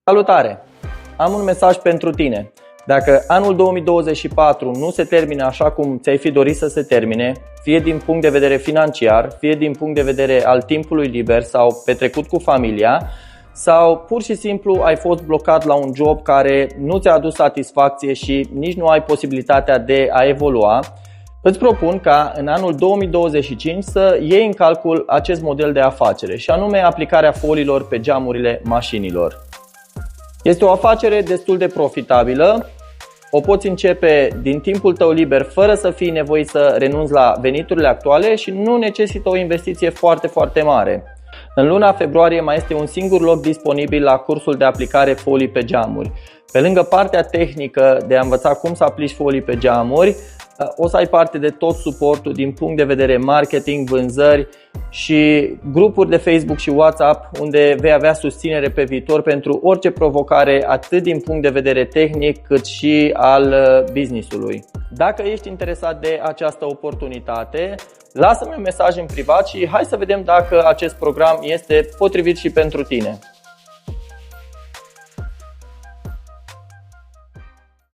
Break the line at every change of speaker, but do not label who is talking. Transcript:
Salutare! Am un mesaj pentru tine. Dacă anul 2024 nu se termină așa cum ți-ai fi dorit să se termine, fie din punct de vedere financiar, fie din punct de vedere al timpului liber sau petrecut cu familia, sau pur și simplu ai fost blocat la un job care nu ți-a adus satisfacție și nici nu ai posibilitatea de a evolua, îți propun ca în anul 2025 să iei în calcul acest model de afacere, și anume aplicarea foliilor pe geamurile mașinilor. Este o afacere destul de profitabilă, o poți începe din timpul tău liber fără să fii nevoit să renunți la veniturile actuale și nu necesită o investiție foarte mare. În luna februarie mai este un singur loc disponibil la cursul de aplicare folii pe geamuri. Pe lângă partea tehnică de a învăța cum să aplici folii pe geamuri, o să ai parte de tot suportul din punct de vedere marketing, vânzări și grupuri de Facebook și WhatsApp unde vei avea susținere pe viitor pentru orice provocare, atât din punct de vedere tehnic cât și al business-ului. Dacă ești interesat de această oportunitate, lasă-mi un mesaj în privat și hai să vedem dacă acest program este potrivit și pentru tine.